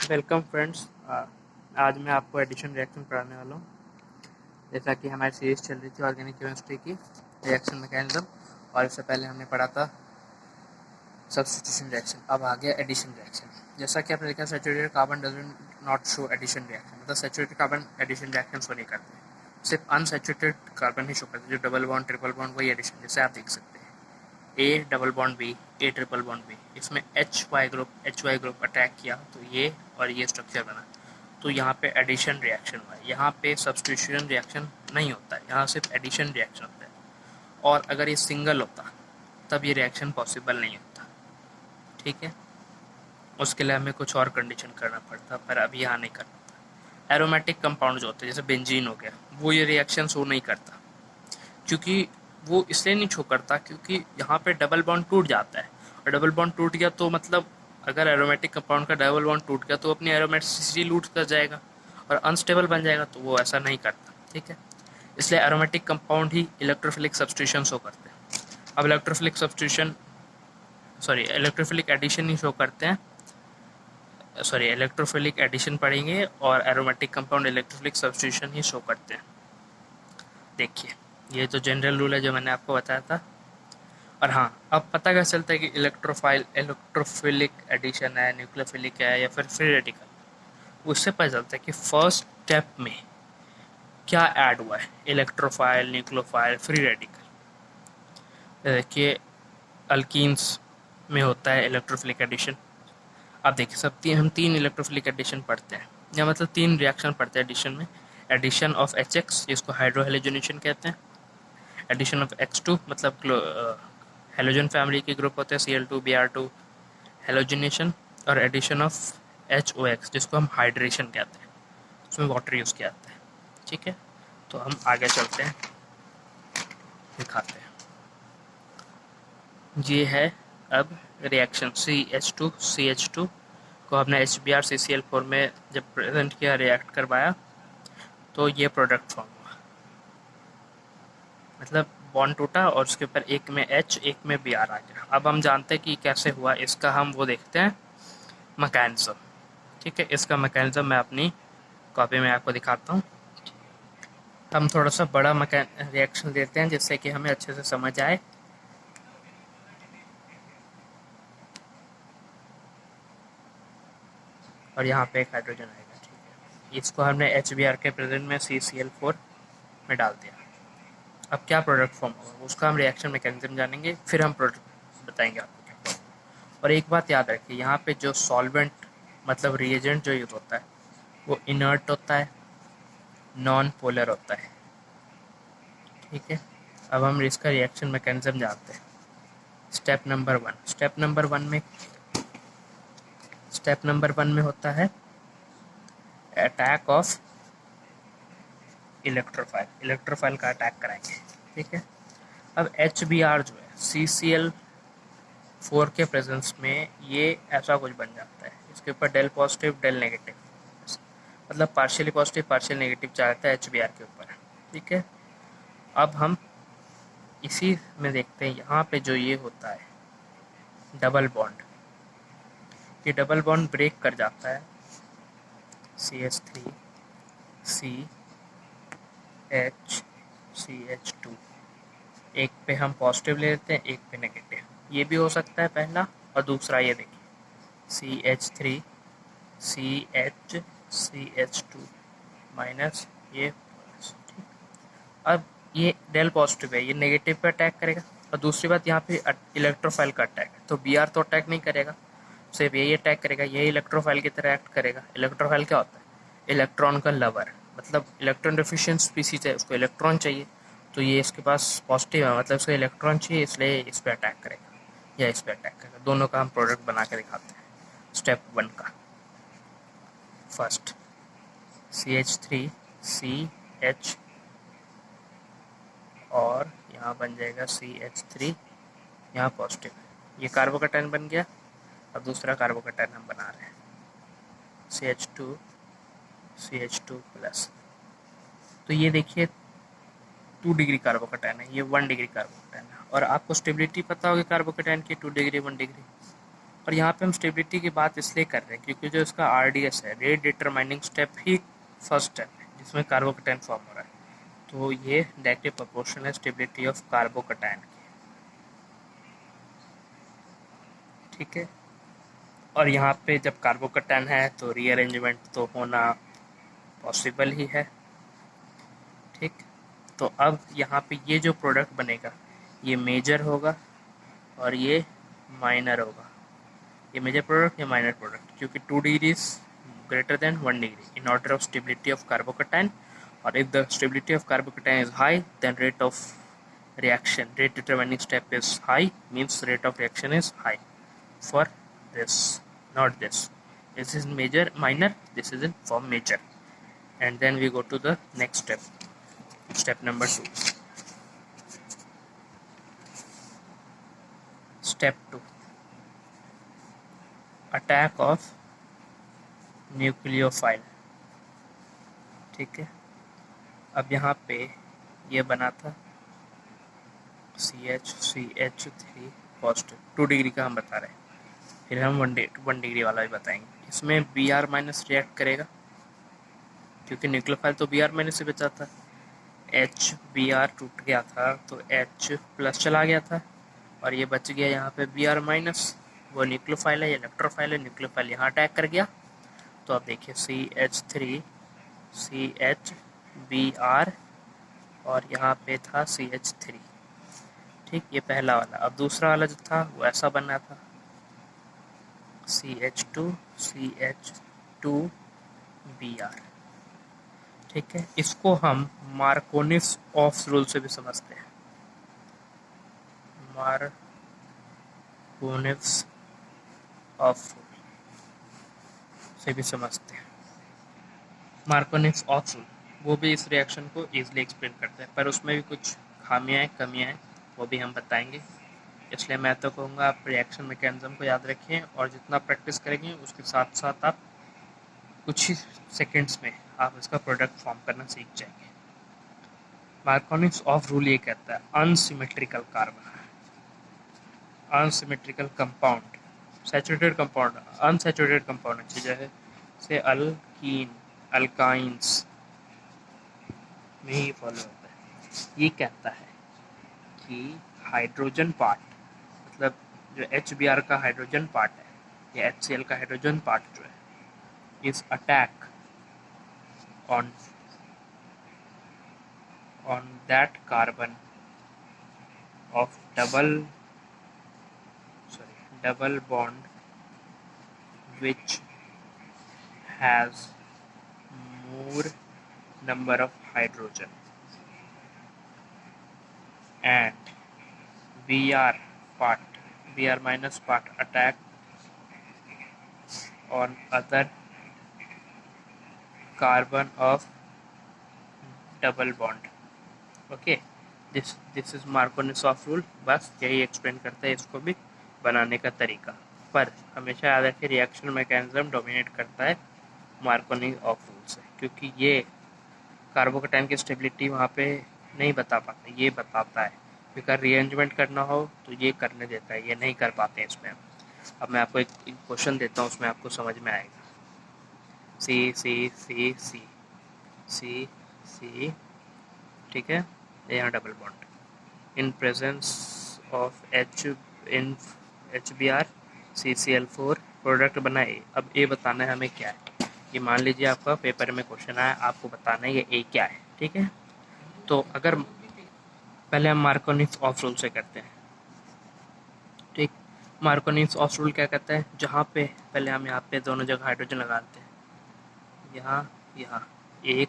Welcome friends. आज मैं आपको एडिशन रिएक्शन पढ़ाने वाला हूँ। जैसा कि हमारी सीरीज चल रही थी ऑर्गेनिक केमिस्ट्री की रिएक्शन मैकेनिज्म, और इससे पहले हमने पढ़ा था सब्स्टिट्यूशन रिएक्शन। अब आ गया एडिशन रिएक्शन। जैसा कि आपने देखा, saturated carbon doesn't not show addition reaction, मतलब saturated carbon addition reaction show नहीं करते, सिर्फ अनसैचुरेटेड कार्बन ही शो करते हैं, जो डबल बॉन्ड ट्रिपल बॉन्ड वही एडिशन, जैसे आप देख सकते हैं A double bond B, A triple bond B, इसमें एच वाई ग्रुप अटैक किया तो ये और ये स्ट्रक्चर बना। तो यहाँ पे एडिशन रिएक्शन हुआ है, यहाँ पे सब्स्टिट्यूशन रिएक्शन नहीं होता है, यहाँ सिर्फ एडिशन रिएक्शन होता है। और अगर ये सिंगल होता तब ये रिएक्शन पॉसिबल नहीं होता, ठीक है। उसके लिए हमें कुछ और कंडीशन करना पड़ता, पर अभी यहाँ नहीं करना। एरोमेटिक कंपाउंड जो होते हैं, जैसे बेंजीन हो गया, वो ये रिएक्शन शो नहीं करता, क्योंकि वो इसलिए नहीं शो करता क्योंकि यहाँ पे डबल बॉन्ड टूट जाता है, और डबल बॉन्ड टूट गया तो मतलब अगर एरोमेटिक कंपाउंड का डबल बॉन्ड टूट गया तो अपनी एरोमेटिसिटी लूज कर जाएगा और अनस्टेबल बन जाएगा, तो वो ऐसा नहीं करता, ठीक है। इसलिए एरोमेटिक कंपाउंड ही इलेक्ट्रोफिलिक सब्स्टिट्यूशन शो करते हैं। अब इलेक्ट्रोफिलिक एडिशन ही शो करते हैं, इलेक्ट्रोफिलिक एडिशन पढ़ेंगे, और एरोमेटिक कंपाउंड इलेक्ट्रोफिलिक सब्स्टिट्यूशन ही शो करते हैं। देखिए, ये तो जनरल रूल है जो मैंने आपको बताया था। और हाँ, अब पता कैसे चलता है कि इलेक्ट्रोफिलिक एडिशन है, न्यूक्लियोफिलिक है या फिर फ्री रेडिकल। उससे पता चलता है कि फर्स्ट स्टेप में क्या ऐड हुआ है, इलेक्ट्रोफाइल, न्यूक्लियोफाइल, फ्री रेडिकल। देखिए, अल्कीन्स में होता है इलेक्ट्रोफिलिक एडिशन। आप देखिए, हम तीन इलेक्ट्रोफिलिक एडिशन पढ़ते हैं, या मतलब तीन रिएक्शन पढ़ते हैं एडिशन में। एडिशन ऑफ HX, जिसको हाइड्रोहेलोजनेशन कहते हैं। एडिशन ऑफ X2, मतलब हेलोजन फैमिली के ग्रुप होते हैं, Cl2 Br2, हेलोजिनेशन। और एडिशन ऑफ HOX, जिसको हम हाइड्रेशन कहते हैं, उसमें वाटर यूज़ किया जाता है, ठीक है। तो हम आगे चलते हैं, दिखाते हैं। ये है अब रिएक्शन CH2 को हमने HBr CCl4 में जब प्रेजेंट किया, रिएक्ट करवाया, तो ये प्रोडक्ट फॉर्म हुआ। मतलब बॉन्ड टूटा और उसके ऊपर एक में H एक में Br आ गया। अब हम जानते हैं कि कैसे हुआ, इसका हम वो देखते हैं मैकेनिज्म, ठीक है। इसका मैकेनिज्म मैं अपनी कॉपी में आपको दिखाता हूँ। हम थोड़ा सा बड़ा रिएक्शन लेते हैं जिससे कि हमें अच्छे से समझ आए। और यहाँ पे एक हाइड्रोजन आएगा, ठीक है। इसको हमने HBr के प्रेजेंट में CCl4 में डाल दिया। अब क्या प्रोडक्ट फॉर्म होगा, उसका हम रिएक्शन मैकेनिज्म जानेंगे, फिर हम प्रोडक्ट बताएंगे आपको क्या। और एक बात याद रखिए, यहाँ पे जो सॉल्वेंट मतलब रिएजेंट जो यूज़ होता है वो इनर्ट होता है, नॉन पोलर होता है, ठीक है। अब हम इसका रिएक्शन मैकेनिज्म जानते हैं। स्टेप नंबर वन में होता है अटैक ऑफ इलेक्ट्रोफाइल का अटैक कराएंगे, ठीक है। अब HBr जो है CCl4 के प्रेजेंस में ये ऐसा कुछ बन जाता है, इसके ऊपर डेल पॉजिटिव डेल नेगेटिव, मतलब पार्शियली पॉजिटिव पार्शियल नेगेटिव चाहता है HBr के ऊपर, ठीक है। अब हम इसी में देखते हैं, यहाँ पे जो ये होता है डबल बॉन्ड, ये डबल बॉन्ड ब्रेक कर जाता है CH3 CH2, एक पे हम पॉजिटिव ले लेते हैं, एक पे नेगेटिव। ये भी हो सकता है पहला, और दूसरा ये देखिए CH3 CH2 माइनस ये प्लस, ठीक। अब ये डेल पॉजिटिव है, ये नेगेटिव पे अटैक करेगा। और दूसरी बात, यहाँ पे इलेक्ट्रोफाइल का अटैक है, तो Br तो अटैक नहीं करेगा, सिर्फ यही अटैक करेगा, यही इलेक्ट्रोफाइल की तरह एक्ट करेगा। इलेक्ट्रोफाइल क्या होता है, इलेक्ट्रॉन का लवर, मतलब इलेक्ट्रॉन डिफिशिएंट स्पीसीज है, उसको इलेक्ट्रॉन चाहिए। तो ये इसके पास पॉजिटिव है, मतलब इसको इलेक्ट्रॉन चाहिए, इसलिए इस पर अटैक करेगा या इस पर अटैक करेगा। दोनों का हम प्रोडक्ट बना के दिखाते हैं। स्टेप 1 का फर्स्ट CH3 CH, और यहाँ बन जाएगा CH3, यहाँ पॉजिटिव है, ये कार्बोकैटायन बन गया। अब दूसरा कार्बोकैटायन हम बना रहे हैं CH2 प्लस। तो ये देखिए 2 डिग्री कार्बोकैटायन है, ये 1 डिग्री कार्बोकैटायन है। और आपको स्टेबिलिटी पता होगी कार्बोकैटायन की, 2 डिग्री 1 डिग्री। और यहाँ पे हम स्टेबिलिटी की बात इसलिए कर रहे हैं क्योंकि जो इसका RDS है, रेट डिटरमाइनिंग स्टेप ही फर्स्ट स्टेप है जिसमें कार्बोकटायन फॉर्म हो रहा है, तो ये डायरेक्टली प्रोपोर्शनल है स्टेबिलिटी ऑफ कार्बोकटायन की, ठीक है। और यहाँ पे जब कार्बोकटायन है तो रीअरेंजमेंट तो होना पॉसिबल ही है, ठीक। तो अब यहाँ पे ये जो प्रोडक्ट बनेगा ये मेजर होगा और ये माइनर होगा, ये मेजर प्रोडक्ट या माइनर प्रोडक्ट, क्योंकि 2 degree greater than 1 degree in order of stability of carbocation, or if the stability of carbocation is high then rate of reaction, rate determining step is high, means rate of reaction is high for this, not this. This is major, minor, this is in form major. And then we go to the next step, step number 2. Step 2, attack of nucleophile, ठीक है। अब यहाँ पे ये बना था CH3 positive, 2 degree का हम बता रहे हैं, फिर हम 1 डिग्री वाला भी बताएंगे। इसमें Br माइनस रिएक्ट करेगा क्योंकि न्यूक्लियोफाइल तो Br माइनस से बचा था, HBr टूट गया था तो H प्लस चला गया था और ये बच गया यहाँ पे Br माइनस, वो न्यूक्लियोफाइल है, ये इलेक्ट्रोफाइल है, न्यूक्लियोफाइल यहाँ अटैक कर गया। तो अब देखिए CH3 CHBr और यहाँ पे था CH3, ठीक, ये पहला वाला। अब दूसरा वाला जो था वो ऐसा बना था CH2 CH2Br, ठीक है। इसको हम मार्कोनिस ऑफ रूल से भी समझते हैं, मार्कोनिस ऑफ रूल से भी समझते हैं। मार्कोनिस ऑफ रूल वो भी इस रिएक्शन को ईजिली एक्सप्लेन करते हैं, पर उसमें भी कुछ खामियां हैं, कमियां हैं, वो भी हम बताएंगे। इसलिए मैं तो कहूँगा आप रिएक्शन मैकेनिज्म को याद रखें और जितना प्रैक्टिस करेंगे उसके साथ साथ आप कुछ ही सेकेंड्स में आप इसका प्रोडक्ट फॉर्म करना सीख जाएंगे। मार्कोनिस ऑफ रूल ये कहता है unsymmetrical carbon, unsymmetrical compound, saturated compound, unsaturated compound अच्छी जगह से अल्कीन, अल्काइंस में ही फॉलो होता है। ये कहता है कि हाइड्रोजन पार्ट, मतलब जो HBr का हाइड्रोजन पार्ट है या HCl का हाइड्रोजन पार्ट जो है, इस attack on that carbon of double bond which has more number of hydrogen, and Br minus part attack on other carbon of double bond. Okay, this is Marconi's of rule, बस यही explain करता है इसको भी बनाने का तरीका। पर हमेशा याद रखें रिएक्शन मैकेनिज्म डोमिनेट करता है मार्कोनी ऑफ रूल से, क्योंकि ये कार्बोकटायन की स्टेबिलिटी वहाँ पे नहीं बता पाता, ये बताता है। क्योंकि रीअरेंजमेंट करना हो तो ये करने देता है, ये नहीं कर पाते हैं इसमें। अब मैं आपको एक क्वेश्चन देता हूँ, उसमें आपको समझ में आएगा। C C C C C C, ठीक है, यहाँ double bond in presence of HBr CCl4 product बनाए। अब ए बताना है हमें क्या है, ये मान लीजिए आपका पेपर में क्वेश्चन आया, आपको बताना है ये ए क्या है, ठीक है। तो अगर पहले हम मार्कोनिस ऑफ रूल से करते हैं, ठीक। मार्कोनिस ऑफ रूल क्या कहता है, जहाँ पे पहले हम यहाँ पे दोनों जगह हाइड्रोजन लगाते हैं, यहाँ 1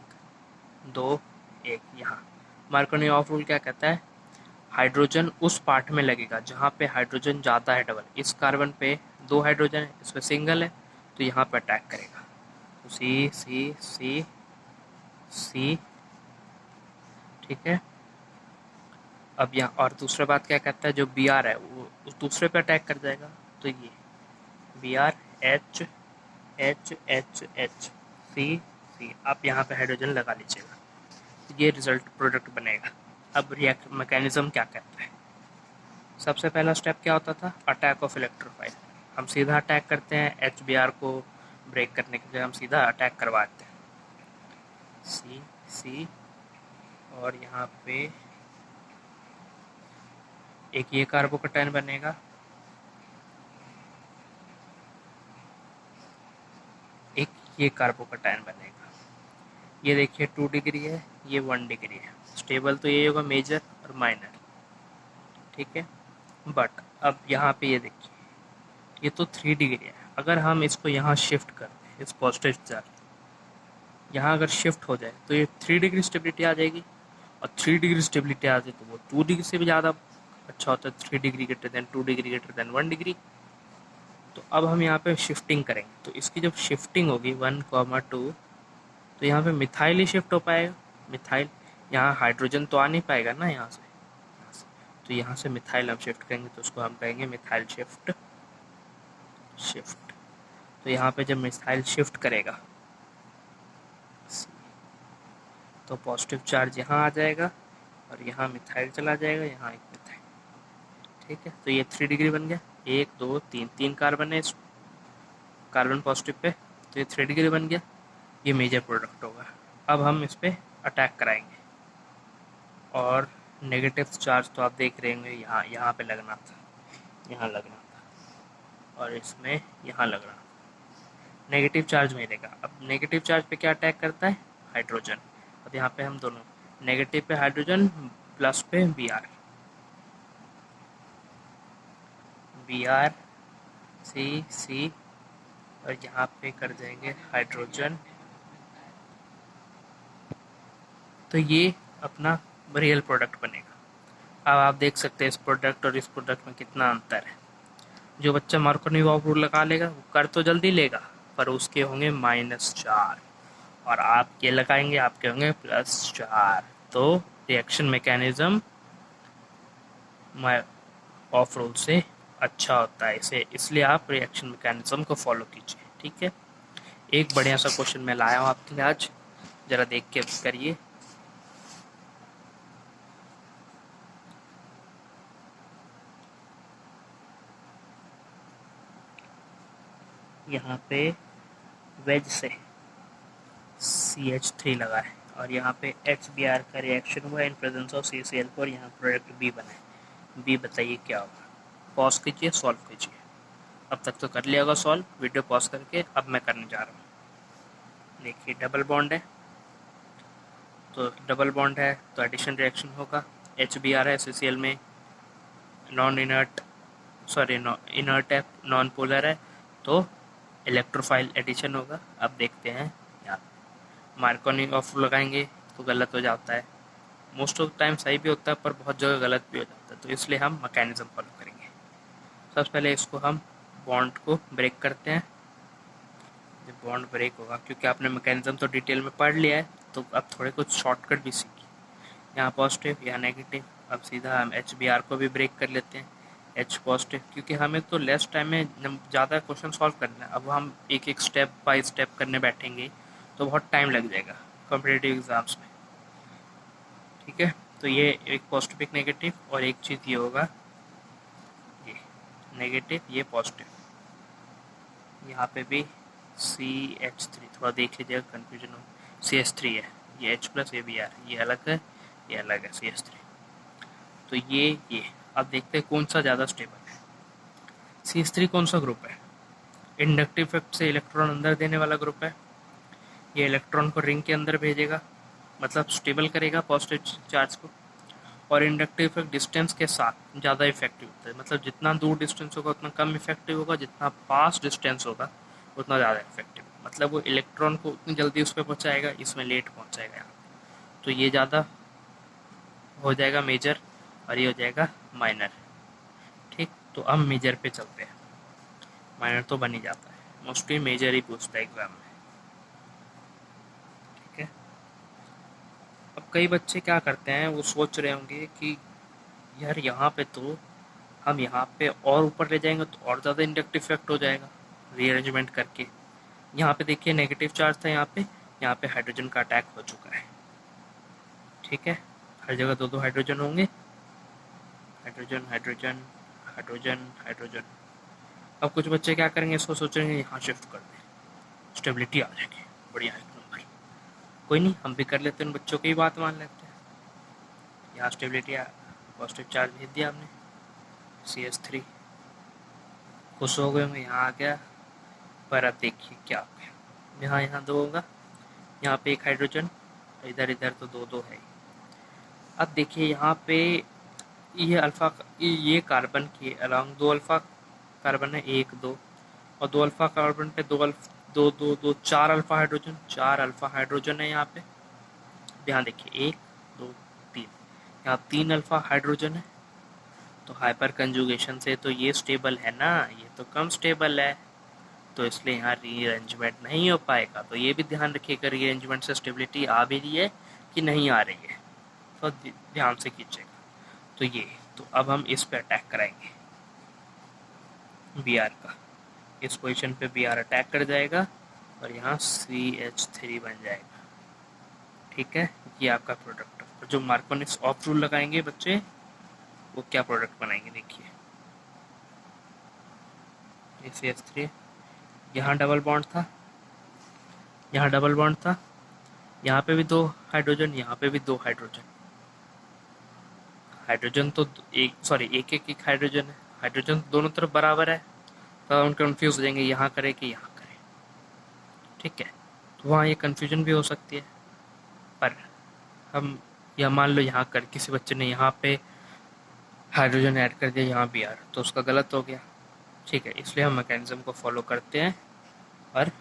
2 1 यहाँ। मार्कोनी ऑफ रूल क्या कहता है, हाइड्रोजन उस पार्ट में लगेगा जहाँ पे हाइड्रोजन ज़्यादा है डबल। इस कार्बन पे 2 हाइड्रोजन है, इस पर सिंगल है, तो यहाँ पे अटैक करेगा। तो C C C C, ठीक है। अब यहाँ और दूसरा बात क्या कहता है, जो Br है वो उस दूसरे पे अटैक कर जाएगा, तो ये Br H H H H C C, आप यहाँ पे हाइड्रोजन लगा लीजिएगा, ये रिजल्ट प्रोडक्ट बनेगा। अब रिएक्ट मैकेनिज्म क्या कहता है, सबसे पहला स्टेप क्या होता था, अटैक ऑफ इलेक्ट्रोफाइल। हम सीधा अटैक करते हैं, HBr को ब्रेक करने के लिए हम सीधा अटैक करवाते हैं। सी सी और यहाँ पे एक ये कार्बोकैटायन बनेगा, एक ये कार्बोकैटायन बनेगा। ये देखिए 2 डिग्री है, ये 1 डिग्री है। स्टेबल तो ये होगा मेजर और माइनर, ठीक है। बट अब यहाँ पे ये देखिए, ये तो 3 डिग्री है। अगर हम इसको यहाँ शिफ्ट कर दें, इस पॉजिटिव चार्ज यहाँ अगर शिफ्ट हो जाए तो ये 3 डिग्री स्टेबिलिटी आ जाएगी, और 3 डिग्री स्टेबिलिटी आ जाए तो वो 2 डिग्री से भी ज़्यादा अच्छा होता है, 3 degree greater than 2 degree greater than 1 degree. तो अब हम यहाँ पे शिफ्टिंग करेंगे, तो इसकी जब शिफ्टिंग होगी 1,2, तो यहाँ पे मिथाइल ही शिफ्ट हो पाएगा। मिथाइल, यहाँ हाइड्रोजन तो आ नहीं पाएगा ना यहाँ से, तो यहाँ से मिथाइल हम शिफ्ट करेंगे, तो उसको हम कहेंगे मिथाइल शिफ्ट। तो यहाँ पे जब मिथाइल शिफ्ट करेगा तो पॉजिटिव चार्ज यहाँ आ जाएगा और यहाँ मिथाइल चला जाएगा, यहाँ एक मिथाइल, ठीक है। तो ये 3 डिग्री बन गया, 1 2 3, 3 कार्बन है इस कार्बन पॉजिटिव पे, तो ये 3 डिग्री बन गया। ये मेजर प्रोडक्ट होगा। अब हम इस पर अटैक कराएंगे, और नेगेटिव चार्ज तो आप देख रहे होंगे, यहाँ पे लगना था, यहाँ लगना था, और इसमें यहाँ लगना था। नेगेटिव चार्ज मिलेगा। अब नेगेटिव चार्ज पे क्या अटैक करता है? हाइड्रोजन। अब यहाँ पे हम दोनों, नेगेटिव पे हाइड्रोजन, प्लस पे Br, C और यहाँ पे कर देंगे हाइड्रोजन। तो ये अपना रियल प्रोडक्ट बनेगा। अब आप देख सकते हैं इस प्रोडक्ट और इस प्रोडक्ट में कितना अंतर है। जो बच्चा मार्कोनी-वॉफ रूल लगा लेगा वो कर तो जल्दी लेगा, पर उसके होंगे -4, और आप ये लगाएंगे आपके होंगे +4। तो रिएक्शन मैकेनिज्म ऑफ रूल से अच्छा होता है इसे, इसलिए आप रिएक्शन मैकेनिज्म को फॉलो कीजिए, ठीक है। एक बढ़िया सा क्वेश्चन मैं लाया हूँ आपके लिए आज, ज़रा देख के करिए। यहाँ पे वेज से CH3 लगा है, और यहाँ पे HBr का रिएक्शन हुआ इन प्रेजेंस ऑफ CCl4, यहाँ प्रोडक्ट B बना है। B बताइए क्या होगा? पॉज कीजिए, सॉल्व कीजिए। अब तक तो कर लिया होगा सॉल्व, वीडियो पॉज करके। अब मैं करने जा रहा हूँ। देखिए डबल बॉन्ड है, तो डबल बॉन्ड है तो एडिशन रिएक्शन होगा। HBr है CCl में, नॉन इनर्ट, इनर्ट है, नॉन पोलर है, तो इलेक्ट्रोफाइल एडिशन होगा। अब देखते हैं यहाँ मार्कोनी ऑफ लगाएंगे तो गलत हो जाता है, मोस्ट ऑफ टाइम सही भी होता है पर बहुत जगह गलत भी हो जाता है, तो इसलिए हम मैकेनिज्म फॉलो करेंगे। सबसे पहले इसको हम बॉन्ड को ब्रेक करते हैं। जब बॉन्ड ब्रेक होगा, क्योंकि आपने मैकेनिज्म तो डिटेल में पढ़ लिया है, तो अब थोड़े कुछ शॉर्टकट भी सीखिए। यहाँ पॉजिटिव, यहाँ नेगेटिव। अब सीधा हम HBr को भी ब्रेक कर लेते हैं, H पॉजिटिव, क्योंकि हमें तो लेस टाइम में ज़्यादा क्वेश्चन सॉल्व करना है। अब हम एक एक स्टेप बाय स्टेप करने बैठेंगे तो बहुत टाइम लग जाएगा कॉम्पिटिटिव एग्ज़ाम्स में, ठीक है। तो ये एक पॉजिटिव एक नेगेटिव, और एक चीज़ ये होगा, ये नेगेटिव ये पॉजिटिव, यहाँ पे भी CH3, थोड़ा देख लीजिएगा कन्फ्यूजन हो, CH3 है, ये H प्लस ये Br, ये अलग है, ये अलग है CH3। तो ये अब देखते हैं कौन सा ज़्यादा स्टेबल है। CH3 कौन सा ग्रुप है? इंडक्टिव इफेक्ट से इलेक्ट्रॉन अंदर देने वाला ग्रुप है। ये इलेक्ट्रॉन को रिंग के अंदर भेजेगा, मतलब स्टेबल करेगा पॉजिटिव चार्ज को, और इंडक्टिव इफेक्ट डिस्टेंस के साथ ज़्यादा इफेक्टिव होता है। मतलब जितना दूर डिस्टेंस होगा उतना कम इफेक्टिव होगा, जितना पास डिस्टेंस होगा उतना ज़्यादा इफेक्टिव। मतलब वो इलेक्ट्रॉन को उतनी जल्दी उस पर पहुँचाएगा, इसमें लेट पहुँचाएगा यहाँ। तो ये ज़्यादा हो जाएगा मेजर, और ये हो जाएगा माइनर, ठीक। तो अब मेजर पे चलते हैं। माइनर तो बन ही जाता है, मोस्टली मेजर ही पूछता है एग्जाम में, ठीक है। अब कई बच्चे क्या करते हैं, वो सोच रहे होंगे कि यार यहाँ पे तो हम यहाँ पे और ऊपर ले जाएंगे तो और ज़्यादा इंडक्टिव इफेक्ट हो जाएगा रीअरेंजमेंट करके। यहाँ पे देखिए नेगेटिव चार्ज था, यहाँ पे हाइड्रोजन का अटैक हो चुका है, ठीक है। हर जगह दो दो हाइड्रोजन होंगे, हाइड्रोजन हाइड्रोजन हाइड्रोजन हाइड्रोजन, अब कुछ बच्चे क्या करेंगे, इसको सोचेंगे यहाँ शिफ्ट कर दें, स्टेबिलिटी आ जाएगी, बढ़िया एक नंबर। कोई नहीं, हम भी कर लेते हैं, उन बच्चों की बात मान लेते हैं। यहाँ स्टेबिलिटी पॉजिटिव चार्ज भेज दिया हमने, CH3 खुश हो गए होंगे, यहाँ आ गया। पर अब देखिए क्या हो गया, यहाँ 2 होगा, यहाँ पे एक हाइड्रोजन, इधर इधर तो 2 है। अब देखिए यहाँ पे ये अल्फा, ये कार्बन के अलोंग 2 अल्फा कार्बन है, 1 2, और 2 अल्फा कार्बन पे 2 4 अल्फा हाइड्रोजन, 4 अल्फा हाइड्रोजन है यहाँ पे। यहाँ देखिए 1 2 3, यहाँ 3 अल्फा हाइड्रोजन है। तो हाइपर कंजुगेशन से तो ये स्टेबल है ना, ये तो कम स्टेबल है, तो इसलिए यहाँ रीअरेंजमेंट नहीं हो पाएगा। तो ये भी ध्यान रखिएगा, रीअरेंजमेंट से स्टेबिलिटी आ भी रही है कि नहीं आ रही है, तो ध्यान से कीजिएगा। तो ये, तो अब हम इस पे अटैक कराएंगे Br का, इस पोजीशन पे Br अटैक कर जाएगा और यहाँ CH3 बन जाएगा। ठीक है, ये आपका प्रोडक्ट। और जो मार्कोनिस ऑफ रूल लगाएंगे बच्चे, वो क्या प्रोडक्ट बनाएंगे, देखिए ये CH3, यहाँ डबल बॉन्ड था, यहाँ डबल बॉन्ड था, यहाँ पे भी 2 हाइड्रोजन, यहाँ पे भी 2 हाइड्रोजन। हाइड्रोजन तो एक हाइड्रोजन है, हाइड्रोजन दोनों तरफ बराबर है, तो हम कंफ्यूज हो जाएंगे यहाँ करें कि यहाँ करें। ठीक है, तो वहाँ ये कंफ्यूजन भी हो सकती है। पर हम या मान लो यहाँ कर किसी बच्चे ने यहाँ पे हाइड्रोजन ऐड कर दिया यहाँ Br, तो उसका गलत हो गया। ठीक है, इसलिए हम मैकेनिज्म को फॉलो करते हैं और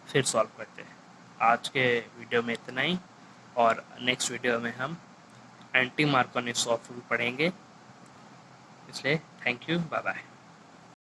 फिर सॉल्व करते हैं। आज के वीडियो में इतना ही, और नेक्स्ट वीडियो में हम एंटी मार्कोनिस ऑफ रूल पढ़ेंगे। इसलिए थैंक यू, बाय बाय।